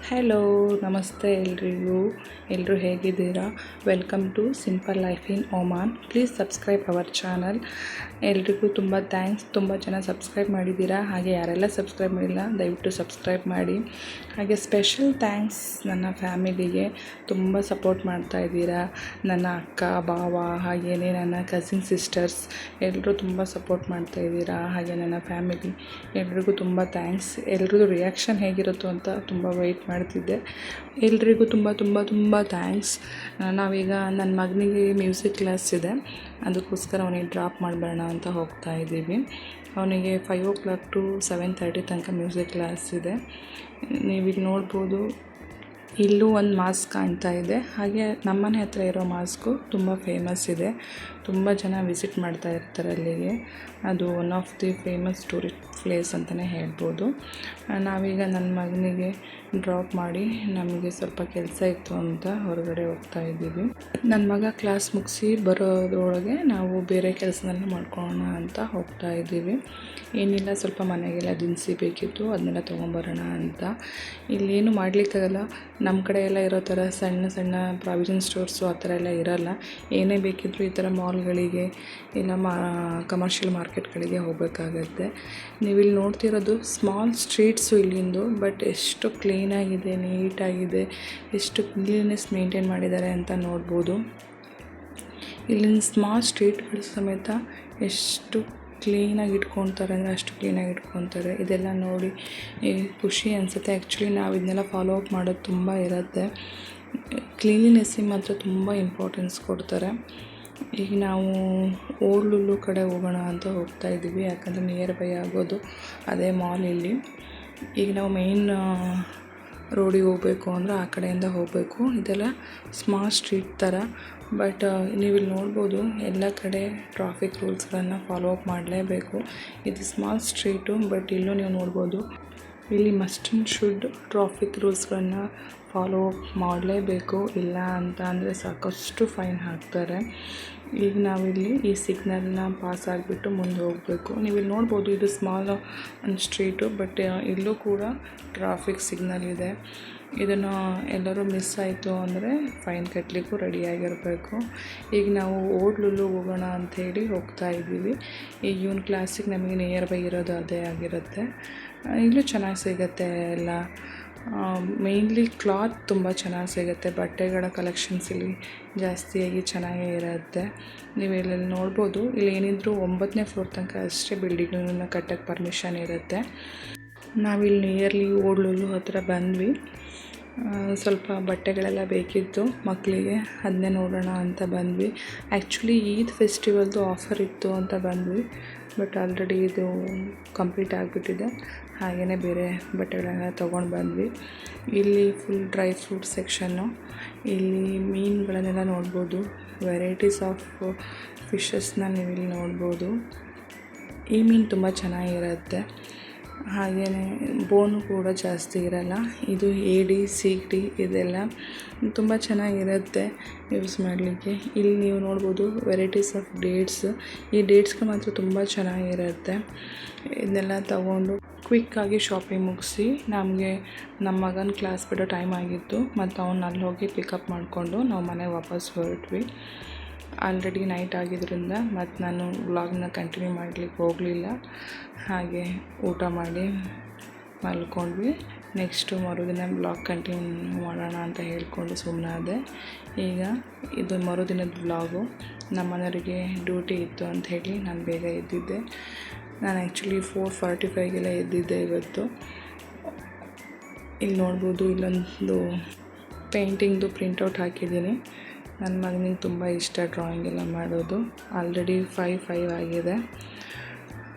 Hello, ನಮಸ್ತೆ ಎಲ್ರಿಗೂ. ಎಲ್ಲರೂ ಹೇಗಿದ್ದೀರಾ? Welcome to simple life in Oman. Please subscribe our channel. ಎಲ್ರಿಗೂ ತುಂಬ ಥ್ಯಾಂಕ್ಸ್. ತುಂಬ ಜನ ಸಬ್ಸ್ಕ್ರೈಬ್ ಮಾಡಿದ್ದೀರಾ. ಹಾಗೆ ಯಾರೆಲ್ಲ ಸಬ್ಸ್ಕ್ರೈಬ್ ಮಾಡಿಲ್ಲ ದಯವಿಟ್ಟು ಸಬ್ಸ್ಕ್ರೈಬ್ ಮಾಡಿ. ಹಾಗೆ ಸ್ಪೆಷಲ್ ಥ್ಯಾಂಕ್ಸ್ ನನ್ನ ಫ್ಯಾಮಿಲಿಗೆ. ತುಂಬ ಸಪೋರ್ಟ್ ಮಾಡ್ತಾಯಿದ್ದೀರಾ. ನನ್ನ ಅಕ್ಕ, ಭಾವ, ಹಾಗೆಯೇ ನನ್ನ ಕಸಿನ್ ಸಿಸ್ಟರ್ಸ್ ಎಲ್ಲರೂ ತುಂಬ ಸಪೋರ್ಟ್ ಮಾಡ್ತಾಯಿದ್ದೀರಾ. ಹಾಗೆ ನನ್ನ ಫ್ಯಾಮಿಲಿ ಎಲ್ರಿಗೂ ತುಂಬ ಥ್ಯಾಂಕ್ಸ್. ಎಲ್ರಿಗೂ ರಿಯಾಕ್ಷನ್ ಹೇಗಿರುತ್ತೋ ಅಂತ ತುಂಬ ವೆಯ್ಟ್ ಮಾಡ್ತಿದ್ದೆ. ಎಲ್ರಿಗೂ ತುಂಬ ತುಂಬ ತುಂಬ ಥ್ಯಾಂಕ್ಸ್. ನಾವೀಗ ನನ್ನ ಮಗನಿಗೆ ಮ್ಯೂಸಿಕ್ ಕ್ಲಾಸ್ ಇದೆ, ಅದಕ್ಕೋಸ್ಕರ ಅವನಿಗೆ ಡ್ರಾಪ್ ಮಾಡಿಬರೋಣ ಅಂತ ಹೋಗ್ತಾ ಇದ್ದೀವಿ. ಅವನಿಗೆ 5 to 7:30 ತನಕ ಮ್ಯೂಸಿಕ್ ಕ್ಲಾಸ್ ಇದೆ. ನೀವಿಲ್ಲಿ ನೋಡ್ಬೋದು, ಇಲ್ಲೂ ಒಂದು ಮಾಸ್ಕ್ ಕಾಣ್ತಾ ಇದೆ. ಹಾಗೆ ನಮ್ಮನೆ ಹತ್ರ ಇರೋ ಮಾಸ್ಕು ತುಂಬ ಫೇಮಸ್ ಇದೆ. ತುಂಬ ಜನ ವಿಸಿಟ್ ಮಾಡ್ತಾ ಇರ್ತಾರೆ ಅಲ್ಲಿಗೆ. ಅದು one of the famous tourist place ಅಂತಲೇ ಹೇಳ್ಬೋದು. ನಾವೀಗ ನನ್ನ ಮಗನಿಗೆ ಡ್ರಾಪ್ ಮಾಡಿ ನಮಗೆ ಸ್ವಲ್ಪ ಕೆಲಸ ಇತ್ತು ಅಂತ ಹೊರಗಡೆ ಹೋಗ್ತಾ ಇದ್ದೀವಿ. ನನ್ನ ಮಗ ಕ್ಲಾಸ್ ಮುಗಿಸಿ ಬರೋದ್ರೊಳಗೆ ನಾವು ಬೇರೆ ಕೆಲಸನೆಲ್ಲ ಮಾಡ್ಕೊಳ್ಳೋಣ ಅಂತ ಹೋಗ್ತಾ ಇದ್ದೀವಿ. ಏನಿಲ್ಲ, ಸ್ವಲ್ಪ ಮನೆಗೆಲ್ಲ ದಿನಸಿ ಬೇಕಿತ್ತು, ಅದನ್ನೆಲ್ಲ ತೊಗೊಂಬರೋಣ ಅಂತ. ಇಲ್ಲೇನು ಮಾಡಲಿಕ್ಕಾಗಲ್ಲ. ನಮ್ಮ ಕಡೆ ಎಲ್ಲ ಇರೋ ಥರ ಸಣ್ಣ ಸಣ್ಣ ಪ್ರಾವಿಷನ್ ಸ್ಟೋರ್ಸು ಆ ಥರ ಎಲ್ಲ ಇರೋಲ್ಲ. ಏನೇ ಬೇಕಿದ್ದರೂ ಈ ಥರ ಮಾಲ್ಗಳಿಗೆ ಇಲ್ಲ ಕಮರ್ಷಿಯಲ್ ಮಾರ್ಕೆಟ್ಗಳಿಗೆ ಹೋಗಬೇಕಾಗತ್ತೆ. ನೀವಿಲ್ಲಿ ನೋಡ್ತಿರೋದು ಸ್ಮಾಲ್ ಸ್ಟ್ರೀಟ್ಸು ಇಲ್ಲಿಂದು. ಬಟ್ ಎಷ್ಟು ಕ್ಲೀನಾಗಿದೆ, ನೀಟಾಗಿದೆ, ಎಷ್ಟು ಕ್ಲೀನ್ನೆಸ್ ಮೇಂಟೈನ್ ಮಾಡಿದ್ದಾರೆ ಅಂತ ನೋಡ್ಬೋದು. ಇಲ್ಲಿನ ಸ್ಮಾಲ್ ಸ್ಟ್ರೀಟ್ಗಳು ಸಮೇತ ಎಷ್ಟು ಕ್ಲೀನಾಗಿ ಇಟ್ಕೊತಾರೆ ಅಂದರೆ ಅಷ್ಟು ಕ್ಲೀನಾಗಿ ಇಟ್ಕೊತಾರೆ. ಇದೆಲ್ಲ ನೋಡಿ ಖುಷಿ ಅನಿಸುತ್ತೆ. ಆ್ಯಕ್ಚುಲಿ ನಾವು ಇದನ್ನೆಲ್ಲ ಫಾಲೋ ಅಪ್ ಮಾಡೋದು ತುಂಬ ಇರುತ್ತೆ. ಕ್ಲೀನ್ಲಿನೆಸ್ಸಿಗೆ ಮಾತ್ರ ತುಂಬ ಇಂಪಾರ್ಟೆನ್ಸ್ ಕೊಡ್ತಾರೆ. ಈಗ ನಾವು ಓಲ್ಡ್ ಲುಲು ಕಡೆ ಹೋಗೋಣ ಅಂತ ಹೋಗ್ತಾ ಇದ್ದೀವಿ, ಯಾಕಂದರೆ ನಿಯರ್ ಬೈ ಆಗೋದು ಅದೇ ಮಾಲ್ ಇಲ್ಲಿ. ಈಗ ನಾವು ಮೇಯ್ನ್ ರೋಡಿಗೆ ಹೋಗಬೇಕು ಅಂದರೆ ಆ ಕಡೆಯಿಂದ ಹೋಗಬೇಕು. ಇದೆಲ್ಲ ಸ್ಮಾಲ್ ಸ್ಟ್ರೀಟ್ ಥರ. ಬಟ್ ನೀವಿಲ್ಲಿ ನೋಡ್ಬೋದು, ಎಲ್ಲ ಕಡೆ ಟ್ರಾಫಿಕ್ ರೂಲ್ಸ್ಗಳನ್ನು ಫಾಲೋ ಅಪ್ ಮಾಡಲೇಬೇಕು. ಇದು ಸ್ಮಾಲ್ ಸ್ಟ್ರೀಟು, ಬಟ್ ಇಲ್ಲೂ ನೀವು ನೋಡ್ಬೋದು, ಇಲ್ಲಿ ಮಸ್ಟ್ ಆ್ಯಂಡ್ ಶುಡ್ ಟ್ರಾಫಿಕ್ ರೂಲ್ಸ್ಗಳನ್ನು ಫಾಲೋ ಅಪ್ ಮಾಡಲೇಬೇಕು. ಇಲ್ಲ ಅಂತ ಅಂದರೆ ಸಾಕಷ್ಟು ಫೈನ್ ಹಾಕ್ತಾರೆ. ಈಗ ನಾವಿಲ್ಲಿ ಈ ಸಿಗ್ನಲ್ನ ಪಾಸ್ ಆಗಿಬಿಟ್ಟು ಮುಂದೆ ಹೋಗಬೇಕು. ನೀವಿಲ್ಲಿ ನೋಡ್ಬೋದು, ಇದು ಸ್ಮಾಲ್ ಒಂದು ಸ್ಟ್ರೀಟು, ಬಟ್ ಇಲ್ಲೂ ಕೂಡ ಟ್ರಾಫಿಕ್ ಸಿಗ್ನಲ್ ಇದೆ. ಇದನ್ನು ಎಲ್ಲರೂ ಮಿಸ್ ಆಯಿತು ಅಂದರೆ ಫೈನ್ ಕಟ್ಟಲಿಕ್ಕೂ ರೆಡಿಯಾಗಿರಬೇಕು. ಈಗ ನಾವು ಓಲ್ಡ್ ಲುಲು ಹೋಗೋಣ ಅಂಥೇಳಿ ಹೋಗ್ತಾ ಇದ್ದೀವಿ. ಈಗ ಇವನ್ ಕ್ಲಾಸಿಗೆ ನಮಗೆ ನಿಯರ್ ಬೈ ಇರೋದು ಅದೇ ಆಗಿರುತ್ತೆ. ಇಲ್ಲೂ ಚೆನ್ನಾಗಿ ಸಿಗುತ್ತೆ ಎಲ್ಲ. ಮೇಯ್ನ್ಲಿ ಕ್ಲಾತ್ ತುಂಬ ಚೆನ್ನಾಗಿ ಸಿಗುತ್ತೆ. ಬಟ್ಟೆಗಳ ಕಲೆಕ್ಷನ್ಸ್ ಇಲ್ಲಿ ಜಾಸ್ತಿಯಾಗಿ ಚೆನ್ನಾಗೇ ಇರುತ್ತೆ. ನೀವು ಇಲ್ಲಿ ನೋಡ್ಬೋದು, ಇಲ್ಲಿ ಏನಿದ್ರು 9ನೇ ಫ್ಲೋರ್ ತನಕ ಅಷ್ಟೇ ಬಿಲ್ಡಿಂಗನ್ನು ಕಟ್ಟೋಕ್ಕೆ ಪರ್ಮಿಷನ್ ಇರುತ್ತೆ. ನಾವಿಲ್ಲಿ ನಿಯರ್ಲಿ ಓಲ್ಡ್ ಲುಲು ಹತ್ರ ಬಂದ್ವಿ. ಸ್ವಲ್ಪ ಬಟ್ಟೆಗಳೆಲ್ಲ ಬೇಕಿತ್ತು ಮಕ್ಕಳಿಗೆ, ಅದನ್ನೇ ನೋಡೋಣ ಅಂತ ಬಂದ್ವಿ. ಆ್ಯಕ್ಚುಲಿ ಈದ್ ಫೆಸ್ಟಿವಲ್ದು ಆಫರ್ ಇತ್ತು ಅಂತ ಬಂದ್ವಿ, ಬಟ್ ಆಲ್ರೆಡಿ ಇದು ಕಂಪ್ಲೀಟ್ ಆಗಿಬಿಟ್ಟಿದೆ. ಹಾಗೆಯೇ ಬೇರೆ ಬಟ್ಟೆಗಳನ್ನ ತೊಗೊಂಡು ಬಂದ್ವಿ. ಇಲ್ಲಿ ಫುಲ್ ಡ್ರೈ ಫ್ರೂಟ್ ಸೆಕ್ಷನ್ನು. ಇಲ್ಲಿ ಮೀನುಗಳನ್ನೆಲ್ಲ ನೋಡ್ಬೋದು. ವೆರೈಟೀಸ್ ಆಫ್ ಫಿಶಸ್ನ ನೀವಿಲ್ಲಿ ನೋಡ್ಬೋದು. ಈ ಮೀನು ತುಂಬ ಚೆನ್ನಾಗಿರುತ್ತೆ. ಹಾಗೆಯೇ ಬೋನು ಕೂಡ ಜಾಸ್ತಿ ಇರೋಲ್ಲ. ಇದು ಏಡಿ, ಸೀಗಡಿ ಇದೆಲ್ಲ ತುಂಬ ಚೆನ್ನಾಗಿರುತ್ತೆ ಯೂಸ್ ಮಾಡಲಿಕ್ಕೆ. ಇಲ್ಲಿ ನೀವು ನೋಡ್ಬೋದು ವೆರೈಟೀಸ್ ಆಫ್ ಡೇಟ್ಸ್. ಈ ಡೇಟ್ಸ್ಗಳು ಮಾತ್ರ ತುಂಬ ಚೆನ್ನಾಗಿರುತ್ತೆ. ಇದನ್ನೆಲ್ಲ ತಗೊಂಡು ಕ್ವಿಕ್ಕಾಗಿ ಶಾಪಿಂಗ್ ಮುಗಿಸಿ ನಮಗೆ ನಮ್ಮ ಮಗನ ಕ್ಲಾಸ್ ಬಿಡೋ ಟೈಮ್ ಆಗಿತ್ತು. ಮತ್ತು ಅವನ್ನ ಅಲ್ಲಿ ಹೋಗಿ ಪಿಕಪ್ ಮಾಡಿಕೊಂಡು ನಾವು ಮನೆಗೆ ವಾಪಸ್ ಹೊರಟ್ವಿ. ಆಲ್ರೆಡಿ ನೈಟ್ ಆಗಿದ್ದರಿಂದ ಮತ್ತು ನಾನು ವ್ಲಾಗ್ನ ಕಂಟಿನ್ಯೂ ಮಾಡಲಿಕ್ಕೆ ಹೋಗಲಿಲ್ಲ. ಹಾಗೆ ಊಟ ಮಾಡಿ ಮಲ್ಕೊಂಡ್ವಿ. ನೆಕ್ಸ್ಟು ಮರುದಿನ ವ್ಲಾಗ್ ಕಂಟಿನ್ಯೂ ಮಾಡೋಣ ಅಂತ ಹೇಳ್ಕೊಂಡು ಸುಮ್ಮನಾದೆ. ಈಗ ಇದು ಮರುದಿನದ ವ್ಲಾಗು. ನಮ್ಮ ಮನೆಯವರಿಗೆ ಡ್ಯೂಟಿ ಇತ್ತು ಅಂತ ಹೇಳಿ ನಾನು ಬೇಗ ಎದ್ದಿದ್ದೆ. ನಾನು ಆ್ಯಕ್ಚುಲಿ 4:45ಗೆಲ್ಲ ಎದ್ದಿದ್ದೆ ಇವತ್ತು. ಇಲ್ಲಿ ನೋಡ್ಬೋದು, ಇಲ್ಲೊಂದು ಪೇಂಟಿಂಗ್ದು ಪ್ರಿಂಟೌಟ್ ಹಾಕಿದ್ದೀನಿ. ನನ್ನ ಮಗನಿಗೆ ತುಂಬ ಇಷ್ಟ ಡ್ರಾಯಿಂಗ್ ಎಲ್ಲ ಮಾಡೋದು. ಆಲ್ರೆಡಿ 5 ಆಗಿದೆ.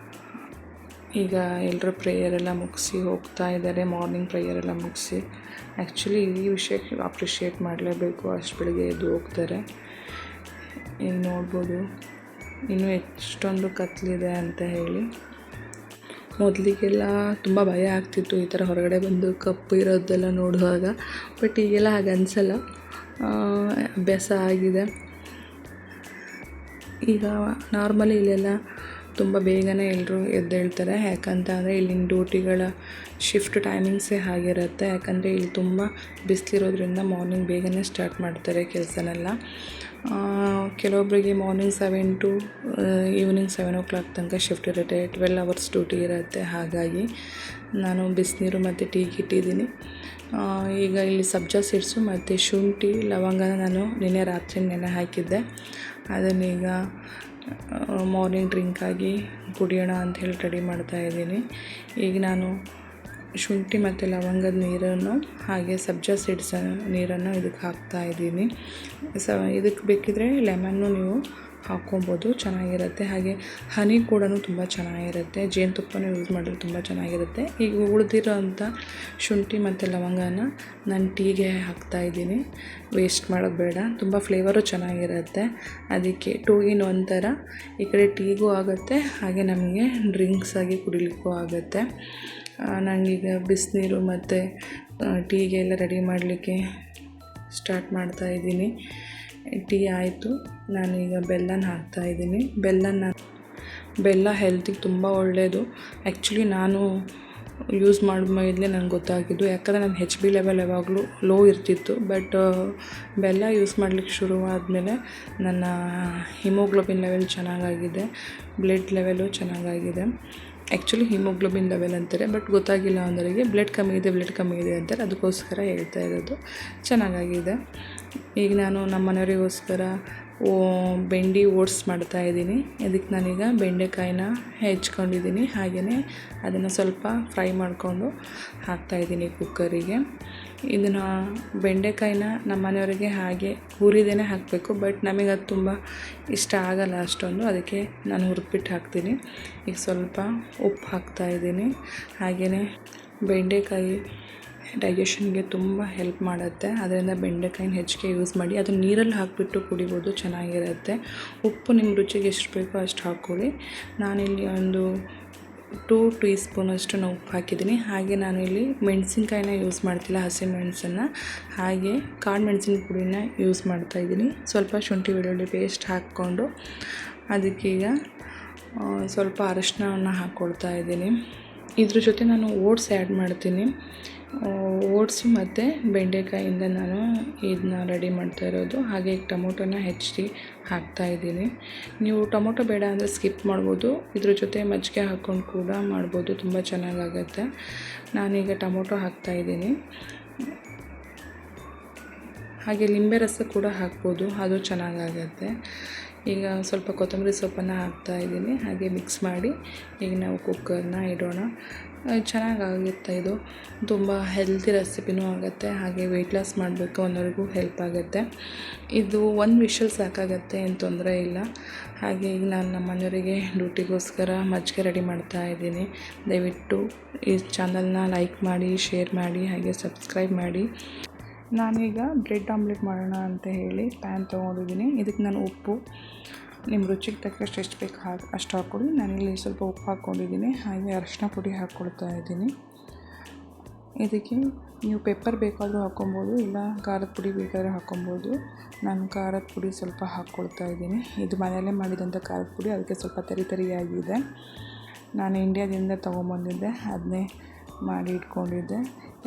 ಈಗ ಎಲ್ಲರೂ ಪ್ರೇಯರೆಲ್ಲ ಮುಗಿಸಿ ಹೋಗ್ತಾ ಇದ್ದಾರೆ. ಮಾರ್ನಿಂಗ್ ಪ್ರೇಯರೆಲ್ಲ ಮುಗಿಸಿ. ಆ್ಯಕ್ಚುಲಿ ಈ ವಿಷಯಕ್ಕೆ ಅಪ್ರಿಷಿಯೇಟ್ ಮಾಡಲೇಬೇಕು, ಅಷ್ಟು ಬೆಳಿಗ್ಗೆ ಎದ್ದು ಹೋಗ್ತಾರೆ. ಇಲ್ಲಿ ನೋಡ್ಬೋದು ಇನ್ನೂ ಎಷ್ಟೊಂದು ಕತ್ತಲಿದೆ ಅಂತ ಹೇಳಿ. ಮೊದಲಿಗೆಲ್ಲ ತುಂಬ ಭಯ ಆಗ್ತಿತ್ತು ಈ ಥರ ಹೊರಗಡೆ ಬಂದು ಕಪ್ಪು ಇರೋದೆಲ್ಲ ನೋಡುವಾಗ. ಬಟ್ ಈಗೆಲ್ಲ ಹಾಗೆ ಅನಿಸಲ್ಲ, ಅಭ್ಯಾಸ ಆಗಿದೆ. ಈಗ ನಾರ್ಮಲಿ ಇಲ್ಲೆಲ್ಲ ತುಂಬ ಬೇಗನೆ ಎಲ್ಲರೂ ಎದ್ದೇಳ್ತಾರೆ. ಯಾಕಂತ ಅಂದರೆ ಇಲ್ಲಿನ ಡ್ಯೂಟಿಗಳ ಶಿಫ್ಟ್ ಟೈಮಿಂಗ್ಸೇ ಆಗಿರುತ್ತೆ. ಯಾಕಂದರೆ ಇಲ್ಲಿ ತುಂಬ ಬಿಸಿಲಿರೋದ್ರಿಂದ ಮಾರ್ನಿಂಗ್ ಬೇಗನೆ ಸ್ಟಾರ್ಟ್ ಮಾಡ್ತಾರೆ ಕೆಲಸನೆಲ್ಲ. ಕೆಲವೊಬ್ಬರಿಗೆ ಮಾರ್ನಿಂಗ್ 7 to ಈವ್ನಿಂಗ್ 7 o'clock ತನಕ ಶಿಫ್ಟ್ ಇರುತ್ತೆ. 12 hours ಡ್ಯೂಟಿ ಇರುತ್ತೆ. ಹಾಗಾಗಿ ನಾನು ಬಿಸಿನೀರು ಮತ್ತು ಟೀ ಇಟ್ಟಿದ್ದೀನಿ. ಈಗ ಇಲ್ಲಿ ಸಬ್ಜಾ ಸೀಡ್ಸು ಮತ್ತು ಶುಂಠಿ ಲವಂಗನ ನಾನು ನಿನ್ನೆ ರಾತ್ರಿ ನೆನೆ ಹಾಕಿದ್ದೆ. ಅದನ್ನೀಗ ಮಾರ್ನಿಂಗ್ ಡ್ರಿಂಕಾಗಿ ಕುಡಿಯೋಣ ಅಂಥೇಳಿ ರೆಡಿ ಮಾಡ್ತಾಯಿದ್ದೀನಿ. ಈಗ ನಾನು ಶುಂಠಿ ಮತ್ತು ಲವಂಗದ ನೀರನ್ನು ಹಾಗೆ ಸಬ್ಜಾ ಸೀಡ್ಸ್ ನೀರನ್ನು ಇದಕ್ಕೆ ಹಾಕ್ತಾಯಿದ್ದೀನಿ. ಇದಕ್ಕೆ ಬೇಕಿದ್ರೆ ಲೆಮನ್ನು ನೀವು ಹಾಕ್ಕೊಬೋದು, ಚೆನ್ನಾಗಿರುತ್ತೆ. ಹಾಗೆ ಹನಿ ಕೂಡ ತುಂಬ ಚೆನ್ನಾಗಿರುತ್ತೆ. ಜೇನುತುಪ್ಪನೂ ಯೂಸ್ ಮಾಡಿದ್ರೆ ತುಂಬ ಚೆನ್ನಾಗಿರುತ್ತೆ. ಈಗ ಉಳಿದಿರೋಂಥ ಶುಂಠಿ ಮತ್ತು ಲವಂಗನ ನಾನು ಟೀಗೆ ಹಾಕ್ತಾಯಿದ್ದೀನಿ. ವೇಸ್ಟ್ ಮಾಡೋದು ಬೇಡ, ತುಂಬ ಫ್ಲೇವರು ಚೆನ್ನಾಗಿರುತ್ತೆ. ಅದಕ್ಕೆ 2 in 1 ಥರ ಈ ಕಡೆ ಟೀಗೂ ಆಗುತ್ತೆ, ಹಾಗೆ ನಮಗೆ ಡ್ರಿಂಕ್ಸ್ ಆಗಿ ಕುಡಿಲಿಕ್ಕೂ ಆಗುತ್ತೆ. ನನಗೀಗ ಬಿಸಿನೀರು ಮತ್ತು ಟೀಗೆ ಎಲ್ಲ ರೆಡಿ ಮಾಡಲಿಕ್ಕೆ ಸ್ಟಾರ್ಟ್ ಮಾಡ್ತಾಯಿದ್ದೀನಿ. ಟೀ ಆಯಿತು, ನಾನೀಗ ಬೆಲ್ಲನ ಹಾಕ್ತಾಯಿದ್ದೀನಿ. ಬೆಲ್ಲ ಹೆಲ್ತಿಗೆ ತುಂಬ ಒಳ್ಳೆಯದು. ಆ್ಯಕ್ಚುಲಿ ನಾನು ಯೂಸ್ ಮಾಡಿದ್ಮೇಲೆ ನನಗೆ ಗೊತ್ತಾಗಿದ್ದು, ಯಾಕಂದರೆ ನನ್ನ HB ಲೆವೆಲ್ ಯಾವಾಗಲೂ ಲೋ ಇರ್ತಿತ್ತು. ಬಟ್ ಬೆಲ್ಲ ಯೂಸ್ ಮಾಡಲಿಕ್ಕೆ ಶುರುವಾದಮೇಲೆ ನನ್ನ ಹಿಮೋಗ್ಲೋಬಿನ್ ಲೆವೆಲ್ ಚೆನ್ನಾಗಾಗಿದೆ, ಬ್ಲಡ್ ಲೆವೆಲು ಚೆನ್ನಾಗಾಗಿದೆ. ಆ್ಯಕ್ಚುಲಿ ಹಿಮೋಗ್ಲೋಬಿನ್ ಲೆವೆಲ್ ಅಂತಾರೆ, ಬಟ್ ಗೊತ್ತಾಗಿಲ್ಲ ಅಂದವರಿಗೆ ಬ್ಲಡ್ ಕಮ್ಮಿ ಇದೆ ಅಂತಾರೆ. ಅದಕ್ಕೋಸ್ಕರ ಹೇಳ್ತಾ ಇರೋದು. ಚೆನ್ನಾಗಾಗಿದೆ. ಈಗ ನಾನು ನಮ್ಮ ಮನೆಯವರಿಗೋಸ್ಕರ ಬೆಂಡಿ ಓಟ್ಸ್ ಮಾಡ್ತಾಯಿದ್ದೀನಿ. ಇದಕ್ಕೆ ನಾನೀಗ ಬೆಂಡೆಕಾಯಿನ ಹೆಚ್ಕೊಂಡಿದ್ದೀನಿ. ಹಾಗೆಯೇ ಅದನ್ನು ಸ್ವಲ್ಪ ಫ್ರೈ ಮಾಡಿಕೊಂಡು ಹಾಕ್ತಾಯಿದ್ದೀನಿ ಕುಕ್ಕರಿಗೆ. ಇದನ್ನು ಬೆಂಡೆಕಾಯಿನ ನಮ್ಮ ಮನೆಯವರಿಗೆ ಹಾಗೆ ಹುರಿದೇ ಹಾಕಬೇಕು, ಬಟ್ ನಮಗೆ ಅದು ತುಂಬ ಇಷ್ಟ ಆಗಲ್ಲ ಅಷ್ಟೊಂದು. ಅದಕ್ಕೆ ನಾನು ಹುರಿದ್ಬಿಟ್ಟು ಹಾಕ್ತೀನಿ. ಈಗ ಸ್ವಲ್ಪ ಉಪ್ಪು ಹಾಕ್ತಾಯಿದ್ದೀನಿ. ಹಾಗೆಯೇ ಬೆಂಡೆಕಾಯಿ ಡೈಜೆಷನ್ಗೆ ತುಂಬ ಹೆಲ್ಪ್ ಮಾಡುತ್ತೆ. ಅದರಿಂದ ಬೆಂಡೆಕಾಯಿನ ಹೆಚ್ಚಿಗೆ ಯೂಸ್ ಮಾಡಿ. ಅದು ನೀರಲ್ಲಿ ಹಾಕಿಬಿಟ್ಟು ಕುಡಿಬೋದು, ಚೆನ್ನಾಗಿರುತ್ತೆ. ಉಪ್ಪು ನಿಮ್ಮ ರುಚಿಗೆ ಎಷ್ಟು ಬೇಕೋ ಅಷ್ಟು ಹಾಕ್ಕೊಳ್ಳಿ. ನಾನಿಲ್ಲಿ ಒಂದು 2 teaspoon ಉಪ್ಪು ಹಾಕಿದ್ದೀನಿ. ಹಾಗೆ ನಾನಿಲ್ಲಿ ಮೆಣಸಿನ್ಕಾಯಿನ ಯೂಸ್ ಮಾಡ್ತಿಲ್ಲ, ಹಸಿಮೆಣಸನ್ನು, ಹಾಗೆ ಕಾಳು ಮೆಣಸಿನ ಪುಡಿನ ಯೂಸ್ ಮಾಡ್ತಾಯಿದ್ದೀನಿ. ಸ್ವಲ್ಪ ಶುಂಠಿ ಬೆಳ್ಳುಳ್ಳಿ ಪೇಸ್ಟ್ ಹಾಕ್ಕೊಂಡು ಅದಕ್ಕೀಗ ಸ್ವಲ್ಪ ಅರಶಿನವನ್ನು ಹಾಕ್ಕೊಳ್ತಾ ಇದ್ದೀನಿ. ಇದ್ರ ಜೊತೆ ನಾನು ಓಟ್ಸ್ ಆ್ಯಡ್ ಮಾಡ್ತೀನಿ. ಓಟ್ಸು ಮತ್ತು ಬೆಂಡೆಕಾಯಿಂದ ನಾನು ಇದನ್ನ ರೆಡಿ ಮಾಡ್ತಾ ಇರೋದು. ಹಾಗೆ ಟೊಮೊಟೊನ ಹೆಚ್ಚಿ ಹಾಕ್ತಾಯಿದ್ದೀನಿ. ನೀವು ಟೊಮೊಟೊ ಬೇಡ ಅಂದರೆ ಸ್ಕಿಪ್ ಮಾಡ್ಬೋದು. ಇದ್ರ ಜೊತೆ ಮಜ್ಜಿಗೆ ಹಾಕ್ಕೊಂಡು ಕೂಡ ಮಾಡ್ಬೋದು, ತುಂಬ ಚೆನ್ನಾಗಾಗತ್ತೆ. ನಾನೀಗ ಟೊಮೊಟೊ ಹಾಕ್ತಾಯಿದ್ದೀನಿ. ಹಾಗೆ ಲಿಂಬೆ ರಸ ಕೂಡ ಹಾಕ್ಬೋದು, ಅದು ಚೆನ್ನಾಗಾಗತ್ತೆ. ಈಗ ಸ್ವಲ್ಪ ಕೊತ್ತಂಬರಿ ಸೊಪ್ಪನ್ನು ಹಾಕ್ತಾಯಿದ್ದೀನಿ. ಹಾಗೆ ಮಿಕ್ಸ್ ಮಾಡಿ ಈಗ ನಾವು ಕುಕ್ಕರ್ನ ಇಡೋಣ. ಚೆನ್ನಾಗಾಗುತ್ತೆ. ಇದು ತುಂಬ ಹೆಲ್ತಿ ರೆಸಿಪಿನೂ ಆಗುತ್ತೆ. ಹಾಗೆ ವೆಯ್ಟ್ ಲಾಸ್ ಮಾಡಬೇಕು ಅನ್ನೋರಿಗೂ ಹೆಲ್ಪ್ ಆಗುತ್ತೆ. ಇದು 1 ವಿಷಲ್ ಸಾಕಾಗತ್ತೆ, ಏನು ತೊಂದರೆ ಇಲ್ಲ. ಹಾಗೆ ಈಗ ನಾನು ನಮ್ಮ ಮನೆಯವರಿಗೆ ಡ್ಯೂಟಿಗೋಸ್ಕರ ಮಜ್ಜಿಗೆ ರೆಡಿ ಮಾಡ್ತಾಯಿದ್ದೀನಿ. ದಯವಿಟ್ಟು ಈ ಚಾನಲ್ನ ಲೈಕ್ ಮಾಡಿ, ಶೇರ್ ಮಾಡಿ, ಹಾಗೆ ಸಬ್ಸ್ಕ್ರೈಬ್ ಮಾಡಿ. ನಾನೀಗ ಬ್ರೆಡ್ ಆಮ್ಲೆಟ್ ಮಾಡೋಣ ಅಂತ ಹೇಳಿ ಪ್ಯಾನ್ ತೊಗೊಂಡಿದ್ದೀನಿ. ಇದಕ್ಕೆ ನಾನು ಉಪ್ಪು ನಿಮ್ಮ ರುಚಿಗೆ ತಕ್ಕಷ್ಟು ಎಷ್ಟು ಬೇಕು ಅಷ್ಟು ಹಾಕ್ಕೊಳ್ಳಿ. ನಾನಿಲ್ಲಿ ಸ್ವಲ್ಪ ಉಪ್ಪು ಹಾಕ್ಕೊಂಡಿದ್ದೀನಿ. ಹಾಗೆ ಅರಿಶಿನ ಪುಡಿ ಹಾಕ್ಕೊಳ್ತಾ ಇದ್ದೀನಿ. ಇದಕ್ಕೆ ನೀವು ಪೆಪ್ಪರ್ ಬೇಕಾದರೂ ಹಾಕ್ಕೊಬೋದು, ಇಲ್ಲ ಖಾರದ ಪುಡಿ ಬೇಕಾದರೆ ಹಾಕ್ಕೊಬೋದು. ನಾನು ಖಾರದ ಪುಡಿ ಸ್ವಲ್ಪ ಹಾಕ್ಕೊಳ್ತಾ ಇದ್ದೀನಿ. ಇದು ಮನೆಯಲ್ಲೇ ಮಾಡಿದಂಥ ಖಾರದ ಪುಡಿ, ಅದಕ್ಕೆ ಸ್ವಲ್ಪ ತರಿಯಾಗಿದೆ. ನಾನು ಇಂಡಿಯಾದಿಂದ ತೊಗೊಂಬಂದಿದ್ದೆ, ಅದನ್ನೇ ಮಾಡಿ ಇಟ್ಕೊಂಡಿದ್ದೆ.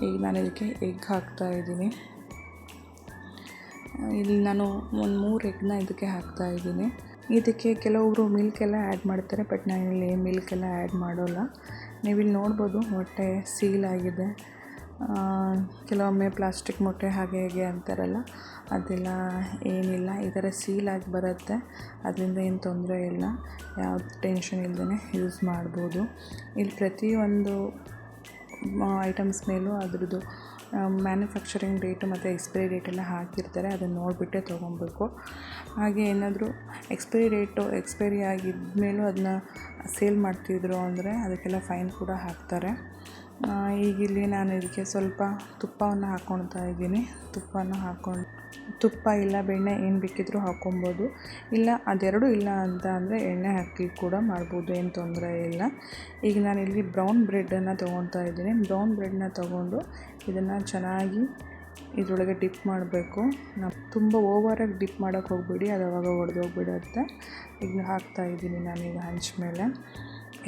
ಈಗ ನಾನು ಇದಕ್ಕೆ ಎಗ್ ಹಾಕ್ತಾಯಿದ್ದೀನಿ. ಇಲ್ಲಿ ನಾನು ಒಂದು 3 ಎಗ್ನ ಇದಕ್ಕೆ ಹಾಕ್ತಾಯಿದ್ದೀನಿ. ಇದಕ್ಕೆ ಕೆಲವರು ಮಿಲ್ಕೆಲ್ಲ ಆ್ಯಡ್ ಮಾಡ್ತಾರೆ, ಬಟ್ ನಾನಿಲ್ಲಿ ಮಿಲ್ಕೆಲ್ಲ ಆ್ಯಡ್ ಮಾಡೋಲ್ಲ. ನೀವಿಲ್ಲಿ ನೋಡ್ಬೋದು ಮೊಟ್ಟೆ ಸೀಲ್ ಆಗಿದೆ. ಕೆಲವೊಮ್ಮೆ ಪ್ಲಾಸ್ಟಿಕ್ ಮೊಟ್ಟೆ ಹಾಗೆ ಹೇಗೆ ಅಂತಾರಲ್ಲ, ಅದೆಲ್ಲ ಏನಿಲ್ಲ. ಈ ಥರ ಸೀಲಾಗಿ ಬರುತ್ತೆ, ಅದರಿಂದ ಏನು ತೊಂದರೆ ಇಲ್ಲ. ಯಾವ್ದು ಟೆನ್ಷನ್ ಇಲ್ಲದೇ ಯೂಸ್ ಮಾಡ್ಬೋದು. ಇಲ್ಲಿ ಪ್ರತಿಯೊಂದು ಐಟಮ್ಸ್ ಮೇಲೂ ಅದ್ರದ್ದು ಮ್ಯಾನುಫ್ಯಾಕ್ಚರಿಂಗ್ ಡೇಟು ಮತ್ತು ಎಕ್ಸ್ಪೈರಿ ಡೇಟೆಲ್ಲ ಹಾಕಿರ್ತಾರೆ. ಅದನ್ನು ನೋಡಿಬಿಟ್ಟೇ ತೊಗೊಬೇಕು. ಹಾಗೆ ಏನಾದರೂ ಎಕ್ಸ್ಪೈರಿ ಆಗಿದ್ಮೇಲೂ ಅದನ್ನ ಸೇಲ್ ಮಾಡ್ತಿದ್ರು ಅಂದರೆ ಅದಕ್ಕೆಲ್ಲ ಫೈನ್ ಕೂಡ ಹಾಕ್ತಾರೆ. ಈಗಿಲ್ಲಿ ನಾನು ಇದಕ್ಕೆ ಸ್ವಲ್ಪ ತುಪ್ಪವನ್ನು ಹಾಕ್ಕೊಳ್ತಾ ಇದ್ದೀನಿ. ತುಪ್ಪ ಇಲ್ಲ ಬೆಣ್ಣೆ ಏನು ಬೇಕಿದ್ರೂ ಹಾಕ್ಕೊಬೋದು. ಇಲ್ಲ ಅದೆರಡೂ ಇಲ್ಲ ಅಂತ ಅಂದರೆ ಎಣ್ಣೆ ಹಾಕಿ ಕೂಡ ಮಾಡ್ಬೋದು, ಏನು ತೊಂದರೆ ಇಲ್ಲ. ಈಗ ನಾನಿಲ್ಲಿ ಬ್ರೌನ್ ಬ್ರೆಡ್ಡನ್ನು ತೊಗೊಳ್ತಾ ಇದ್ದೀನಿ. ಬ್ರೌನ್ ಬ್ರೆಡ್ನ ತೊಗೊಂಡು ಇದನ್ನು ಚೆನ್ನಾಗಿ ಇದರೊಳಗೆ ಡಿಪ್ ಮಾಡಬೇಕು. ತುಂಬ ಓವರಾಗಿ ಡಿಪ್ ಮಾಡೋಕ್ಕೆ ಹೋಗ್ಬೇಡಿ, ಅದು ಅವಾಗ ಒಡೆದೋಗ್ಬಿಡುತ್ತೆ. ಈಗ ಹಾಕ್ತಾಯಿದ್ದೀನಿ ನಾನೀಗ ಹಂಚ ಮೇಲೆ.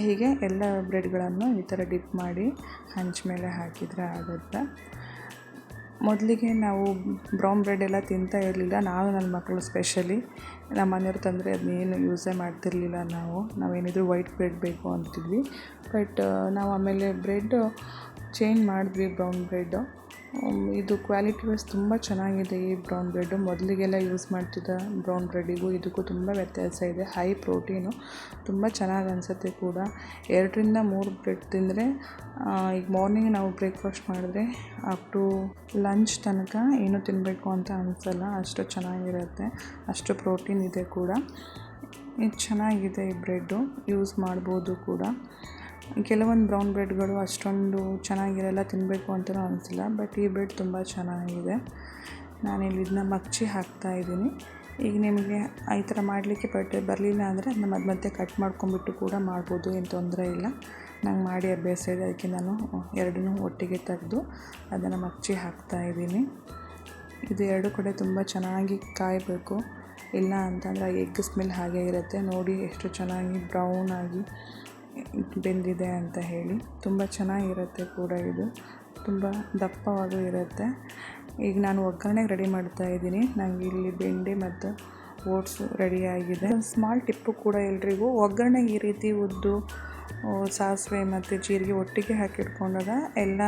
ಹೀಗೆ ಎಲ್ಲ ಬ್ರೆಡ್ಗಳನ್ನು ಈ ಥರ ಡಿಪ್ ಮಾಡಿ ಹಂಚ ಮೇಲೆ ಹಾಕಿದರೆ ಆಗುತ್ತೆ. ಮೊದಲಿಗೆ ನಾವು ಬ್ರೌನ್ ಬ್ರೆಡ್ ಎಲ್ಲ ತಿಂತಾ ಇರಲಿಲ್ಲ, ನಾನು ನನ್ನ ಮಕ್ಕಳು ಸ್ಪೆಷಲಿ. ನಮ್ಮ ಮನೆಯವ್ರು ತಂದರೆ ಅದನ್ನೇನು ಯೂಸೇ ಮಾಡ್ತಿರ್ಲಿಲ್ಲ. ನಾವೇನಿದ್ರು ವೈಟ್ ಬ್ರೆಡ್ ಬೇಕು ಅಂತಿದ್ವಿ. ಬಟ್ ನಾವು ಆಮೇಲೆ ಬ್ರೆಡ್ ಚೇಂಜ್ ಮಾಡಿದ್ವಿ, ಬ್ರೌನ್ ಬ್ರೆಡ್ಡು. ಇದು ಕ್ವಾಲಿಟಿ ವೈಸ್ ತುಂಬ ಚೆನ್ನಾಗಿದೆ ಈ ಬ್ರೌನ್ ಬ್ರೆಡ್ಡು. ಮೊದಲಿಗೆಲ್ಲ ಯೂಸ್ ಮಾಡ್ತಿದ್ದ ಬ್ರೌನ್ ಬ್ರೆಡ್ಡಿಗೂ ಇದಕ್ಕೂ ತುಂಬ ವ್ಯತ್ಯಾಸ ಇದೆ. ಹೈ ಪ್ರೋಟೀನು, ತುಂಬ ಚೆನ್ನಾಗಿ ಅನಿಸುತ್ತೆ ಕೂಡ. 2ರಿಂದ 3 ಬ್ರೆಡ್ ತಿಂದರೆ, ಈಗ ಮಾರ್ನಿಂಗ್ ನಾವು ಬ್ರೇಕ್ಫಾಸ್ಟ್ ಮಾಡಿದ್ರೆ ಅಪ್ ಟು ಲಂಚ್ ತನಕ ಏನು ತಿನ್ನಬೇಕು ಅಂತ ಅನಿಸಲ್ಲ, ಅಷ್ಟು ಚೆನ್ನಾಗಿರುತ್ತೆ. ಅಷ್ಟು ಪ್ರೋಟೀನ್ ಇದೆ ಕೂಡ. ಇದು ಚೆನ್ನಾಗಿದೆ ಈ ಬ್ರೆಡ್ಡು, ಯೂಸ್ ಮಾಡ್ಬೋದು ಕೂಡ. ಕೆಲವೊಂದು ಬ್ರೌನ್ ಬ್ರೆಡ್ಗಳು ಅಷ್ಟೊಂದು ಚೆನ್ನಾಗಿರಲ್ಲ, ತಿನ್ನಬೇಕು ಅಂತಲೂ ಅನಿಸಿಲ್ಲ. ಬಟ್ ಈ ಬ್ರೆಡ್ ತುಂಬ ಚೆನ್ನಾಗಿದೆ. ನಾನಿಲ್ಲಿ ಇದನ್ನ ಮಗ್ಚಿ ಹಾಕ್ತಾಯಿದ್ದೀನಿ. ಈಗ ನಿಮಗೆ ಈ ಥರ ಮಾಡಲಿಕ್ಕೆ ಬರಲಿಲ್ಲ ಅಂದರೆ ಅದನ್ನ ಮಧ್ಯೆ ಕಟ್ ಮಾಡ್ಕೊಂಬಿಟ್ಟು ಕೂಡ ಮಾಡ್ಬೋದು, ಏನು ತೊಂದರೆ ಇಲ್ಲ. ನಂಗೆ ಮಾಡಿ ಅಭ್ಯಾಸ ಇದೆ, ಅದಕ್ಕೆ ನಾನು ಎರಡನ್ನೂ ಒಟ್ಟಿಗೆ ತೆಗೆದು ಅದನ್ನು ಮಗ್ಚಿ ಹಾಕ್ತಾಯಿದ್ದೀನಿ. ಇದು ಎರಡು ಕಡೆ ತುಂಬ ಚೆನ್ನಾಗಿ ಕಾಯಬೇಕು, ಇಲ್ಲ ಅಂತಂದರೆ ಆ ಎಗ್ ಸ್ಮೆಲ್ ಹಾಗೆ ಇರುತ್ತೆ. ನೋಡಿ ಎಷ್ಟು ಚೆನ್ನಾಗಿ ಬ್ರೌನ್ ಆಗಿ ಬೆಂದಿದೆ ಅಂತ ಹೇಳಿ. ತುಂಬ ಚೆನ್ನಾಗಿರುತ್ತೆ ಕೂಡ, ಇದು ತುಂಬ ದಪ್ಪವಾಗೂ ಇರುತ್ತೆ. ಈಗ ನಾನು ಒಗ್ಗರಣೆಗೆ ರೆಡಿ ಮಾಡ್ತಾಯಿದ್ದೀನಿ. ನನಗೆ ಇಲ್ಲಿ ಬೆಂಡೆ ಮತ್ತು ಓಟ್ಸು ರೆಡಿಯಾಗಿದೆ. ಒಂದು ಸ್ಮಾಲ್ ಟಿಪ್ಪು ಕೂಡ ಎಲ್ರಿಗೂ, ಒಗ್ಗರಣೆಗೆ ಈ ರೀತಿ ಉದ್ದು, ಸಾಸಿವೆ ಮತ್ತು ಜೀರಿಗೆ ಒಟ್ಟಿಗೆ ಹಾಕಿಟ್ಕೊಂಡಾಗ ಎಲ್ಲ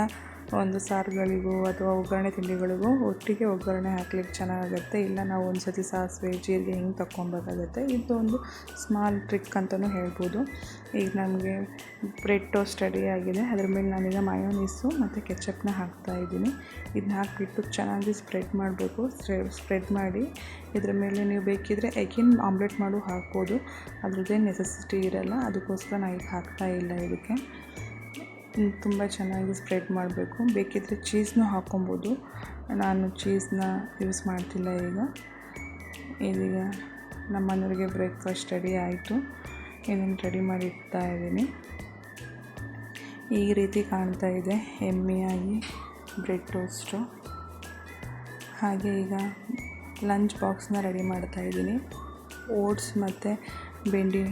ಒಂದು ಸಾರುಗಳಿಗೂ ಅಥವಾ ಒಗ್ಗರಣೆ ತಿಂಡಿಗಳಿಗೂ ಒಟ್ಟಿಗೆ ಒಗ್ಗರಣೆ ಹಾಕ್ಲಿಕ್ಕೆ ಚೆನ್ನಾಗುತ್ತೆ. ಇಲ್ಲ ನಾವು ಒಂದು ಸತಿ ಸಾಸಿವೆ ಜೀರಿಗೆ ಹಿಂಗೆ ತಗೊಬೇಕಾಗುತ್ತೆ. ಇದು ಒಂದು ಸ್ಮಾಲ್ ಟ್ರಿಕ್ ಅಂತಲೂ ಹೇಳ್ಬೋದು. ಈಗ ನಮಗೆ ಬ್ರೆಡ್ ಟೋಸ್ಟ್ ರೆಡಿ ಆಗಿದೆ. ಅದ್ರ ಮೇಲೆ ನಾನೀಗ ಮಯೋನೀಸು ಮತ್ತು ಕೆಚಪ್ನ ಹಾಕ್ತಾಯಿದ್ದೀನಿ. ಇದನ್ನ ಹಾಕಿಬಿಟ್ಟು ಚೆನ್ನಾಗಿ ಸ್ಪ್ರೆಡ್ ಮಾಡಬೇಕು. ಸ್ಪ್ರೆಡ್ ಮಾಡಿ ಇದ್ರ ಮೇಲೆ ನೀವು ಬೇಕಿದ್ದರೆ ಎಗಿನ್ ಆಮ್ಲೆಟ್ ಮಾಡು ಹಾಕ್ಬೋದು, ಅದ್ರದ್ದೇನು ನೆಸೆಸಿಟಿ ಇರಲ್ಲ. ಅದಕ್ಕೋಸ್ಕರ ನಾನು ಈಗ ಹಾಕ್ತಾಯಿಲ್ಲ. ಇದಕ್ಕೆ ತುಂಬ ಚೆನ್ನಾಗಿ ಸ್ಪ್ರೆಡ್ ಮಾಡಬೇಕು. ಬೇಕಿದ್ದರೆ ಚೀಸ್ನೂ ಹಾಕ್ಕೊಬೋದು, ನಾನು ಚೀಸ್ನ ಯೂಸ್ ಮಾಡ್ತಿಲ್ಲ. ಇದೀಗ ನಮ್ಮ ಮನೆಯವರಿಗೆ ಬ್ರೇಕ್ಫಾಸ್ಟ್ ರೆಡಿ ಆಯಿತು. ಇದನ್ನು ರೆಡಿ ಮಾಡಿ ಇಡ್ತಾಯಿದ್ದೀನಿ. ಈ ರೀತಿ ಕಾಣ್ತಾ ಇದೆ ಎಮ್ಮಿಯಾಗಿ ಬ್ರೆಡ್ ಟೋಸ್ಟು. ಹಾಗೆ ಈಗ ಲಂಚ್ ಬಾಕ್ಸ್ನ ರೆಡಿ ಮಾಡ್ತಾಯಿದ್ದೀನಿ. ಓಟ್ಸ್ ಮತ್ತು ಬೆಂಡಿ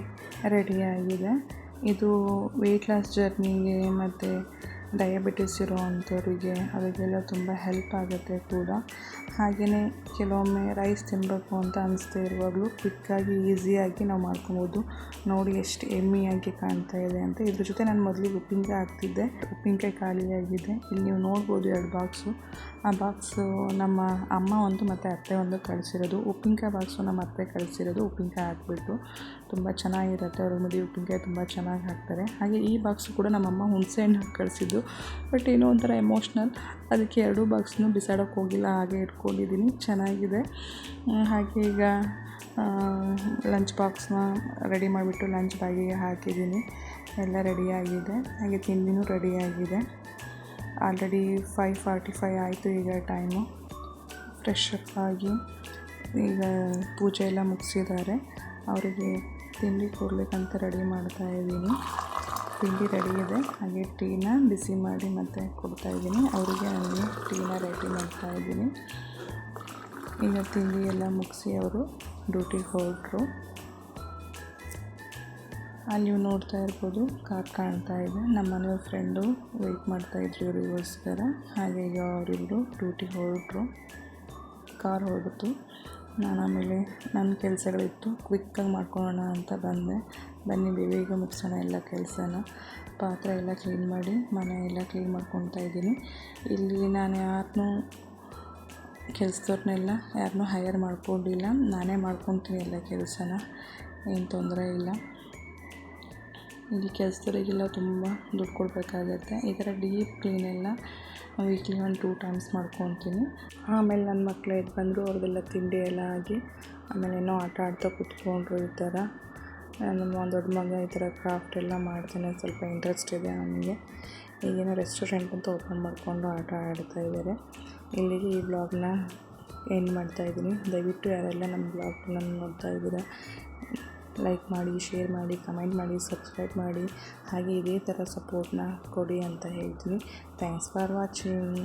ರೆಡಿಯಾಗಿದೆ. ಇದು ವೆಯ್ಟ್ ಲಾಸ್ ಜರ್ನಿಗೆ ಮತ್ತು ಡಯಾಬಿಟಿಸ್ ಇರೋ ಅಂಥವ್ರಿಗೆ ಅವರಿಗೆಲ್ಲ ತುಂಬ ಹೆಲ್ಪ್ ಆಗುತ್ತೆ ಕೂಡ. ಹಾಗೆಯೇ ಕೆಲವೊಮ್ಮೆ ರೈಸ್ ತಿನ್ನಬೇಕು ಅಂತ ಅನಿಸ್ತಾ ಇರುವಾಗಲೂ ಕ್ವಿಕ್ಕಾಗಿ ಈಸಿಯಾಗಿ ನಾವು ಮಾಡ್ಕೊಬೋದು. ನೋಡಿ ಎಷ್ಟು ಎಮ್ಮಿಯಾಗಿ ಕಾಣ್ತಾ ಇದೆ ಅಂತ. ಇದ್ರ ಜೊತೆ ನಾನು ಮೊದಲಿಗೆ ಉಪ್ಪಿನಕಾಯಿ ಹಾಕ್ತಿದ್ದೆ, ಉಪ್ಪಿನಕಾಯಿ ಖಾಲಿಯಾಗಿದೆ. ಇಲ್ಲಿ ನೀವು ನೋಡ್ಬೋದು 2 ಬಾಕ್ಸು. ಆ ಬಾಕ್ಸು ನಮ್ಮ ಅಮ್ಮ ಒಂದು ಮತ್ತು ಅತ್ತೆ ಒಂದು ಕಳಿಸಿರೋದು. ಉಪ್ಪಿನಕಾಯಿ ಬಾಕ್ಸು ನಮ್ಮ ಅತ್ತೆ ಕಳಿಸಿರೋದು. ಉಪ್ಪಿನಕಾಯಿ ಹಾಕ್ಬಿಟ್ಟು ತುಂಬ ಚೆನ್ನಾಗಿರುತ್ತೆ. ಅವ್ರ ಮದುವೆ ಉಪ್ಪಿನಕಾಯಿ ತುಂಬ ಚೆನ್ನಾಗಿ ಹಾಕ್ತಾರೆ. ಹಾಗೆ ಈ ಬಾಕ್ಸು ಕೂಡ ನಮ್ಮಮ್ಮ ಹುಣಸೆಹಣ್ಣು ಹಾಕಿ ಕಳಿಸಿದ್ದು. ಬಟ್ ಏನೋ ಒಂಥರ ಎಮೋಷ್ನಲ್, ಅದಕ್ಕೆ 2 ಬಾಕ್ಸ್ನೂ ಬಿಸಾಡೋಕ್ಕೆ ಹೋಗಿಲ್ಲ, ಹಾಗೆ ಇಟ್ಕೊಂಡಿದ್ದೀನಿ. ಚೆನ್ನಾಗಿದೆ. ಹಾಗೆ ಈಗ ಲಂಚ್ ಬಾಕ್ಸ್ನ ರೆಡಿ ಮಾಡಿಬಿಟ್ಟು ಲಂಚ್ ಬ್ಯಾಗಿಗೆ ಹಾಕಿದ್ದೀನಿ. ಎಲ್ಲ ರೆಡಿಯಾಗಿದೆ. ಹಾಗೆ ತಿಂಡಿನೂ ರೆಡಿಯಾಗಿದೆ. ಆಲ್ರೆಡಿ 5:45 ಆಯಿತು ಈಗ ಟೈಮು. ಫ್ರೆಶ್ ಅಪ್ ಆಗಿ ಈಗ ಪೂಜೆ ಎಲ್ಲ ಮುಗಿಸಿದ್ದಾರೆ. ಅವರಿಗೆ ತಿಂಡಿ ಕೊಡಲಿಕ್ಕಂತ ರೆಡಿ ಮಾಡ್ತಾಯಿದ್ದೀನಿ. ತಿಂಡಿ ರೆಡಿ ಇದೆ. ಹಾಗೆ ಟೀನ ಬಿಸಿ ಮಾಡಿ ಮತ್ತೆ ಕೊಡ್ತಾಯಿದ್ದೀನಿ. ಅವರಿಗೆ ನನಗೆ ಟೀನ ರೆಡಿ ಮಾಡ್ತಾಯಿದ್ದೀನಿ. ಈಗ ತಿಂಡಿ ಎಲ್ಲ ಮುಗಿಸಿ ಅವರು ಡ್ಯೂಟಿಗೆ ಹೊರಟರು. ಅಲ್ಲಿ ನೀವು ನೋಡ್ತಾ ಇರ್ಬೋದು ಕಾರ್ ಕಾಣ್ತಾ ಇದೆ. ನಮ್ಮ ಮನೆಯವ್ರ ಫ್ರೆಂಡು ವೆಯ್ಟ್ ಮಾಡ್ತಾಯಿದ್ರು ಇವರಿಗೋಸ್ಕರ. ಹಾಗೆ ಈಗ ಅವರಿಬ್ಬರು ಡ್ಯೂಟಿಗೆ ಹೊರಟರು. ಕಾರ್ ಹೊರಡ್ತು. ನಾನು ಆಮೇಲೆ ನನ್ನ ಕೆಲಸಗಳಿತ್ತು, ಕ್ವಿಕ್ಕಾಗಿ ಮಾಡ್ಕೊಳ್ಳೋಣ ಅಂತ ಬಂದೆ. ಬನ್ನಿ ಬೇಗ ಮುಗಿಸೋಣ ಎಲ್ಲ ಕೆಲಸನ. ಪಾತ್ರೆ ಎಲ್ಲ ಕ್ಲೀನ್ ಮಾಡಿ ಮನೆ ಎಲ್ಲ ಕ್ಲೀನ್ ಮಾಡ್ಕೊತಾ ಇದ್ದೀನಿ. ಇಲ್ಲಿ ನಾನು ಕೆಲಸದವ್ರನ್ನೆಲ್ಲ ಯಾರನ್ನೂ ಹೈಯರ್ ಮಾಡ್ಕೊಂಡಿಲ್ಲ, ನಾನೇ ಮಾಡ್ಕೊತೀನಿ ಎಲ್ಲ ಕೆಲಸನ, ಏನು ತೊಂದರೆ ಇಲ್ಲ. ಇಲ್ಲಿ ಕೆಲಸದವರಿಗೆಲ್ಲ ತುಂಬ ದುಡ್ಡು ಕೊಡಬೇಕಾಗತ್ತೆ. ಈ ಥರ ಡೀಪ್ ಕ್ಲೀನೆಲ್ಲ ವೀಕ್ಲಿ 1-2 ಟೈಮ್ಸ್ ಮಾಡ್ಕೊತೀನಿ. ಆಮೇಲೆ ನನ್ನ ಮಕ್ಕಳು ಎದ್ದು ಬಂದರು, ಅವ್ರದ್ದೆಲ್ಲ ತಿಂಡಿ ಎಲ್ಲ ಆಗಿ ಆಮೇಲೆ ಏನೋ ಆಟ ಆಡ್ತಾ ಕೂತ್ಕೊಂಡ್ರು. ಈ ಥರ ನಮ್ಮ ದೊಡ್ಡ ಮಗ ಈ ಥರ ಕ್ರಾಫ್ಟ್ ಎಲ್ಲ ಮಾಡ್ತಾನೆ, ಸ್ವಲ್ಪ ಇಂಟ್ರೆಸ್ಟ್ ಇದೆ ಅವನಿಗೆ. ಈಗೇನೋ ರೆಸ್ಟೋರೆಂಟ್ ಅಂತ ಓಪನ್ ಮಾಡಿಕೊಂಡು ಆಟ ಆಡ್ತಾ ಇದ್ದಾರೆ. ಇಲ್ಲಿಗೆ ಈ ವ್ಲಾಗ್ನ ಎಂಡ್ ಮಾಡ್ತಾಯಿದ್ದೀನಿ. ದಯವಿಟ್ಟು ಯಾರೆಲ್ಲ ನಮ್ಮ ವ್ಲಾಗ್ನ ನೋಡ್ತಾ ಇದ್ದೀರಾ ಲೈಕ್ ಮಾಡಿ, ಶೇರ್ ಮಾಡಿ, ಕಮೆಂಟ್ ಮಾಡಿ, ಸಬ್ಸ್ಕ್ರೈಬ್ ಮಾಡಿ. ಹಾಗೆ ಇದೇ ಥರ ಸಪೋರ್ಟ್ನ ಕೊಡಿ ಅಂತ ಹೇಳ್ತೀನಿ. Thanks for watching.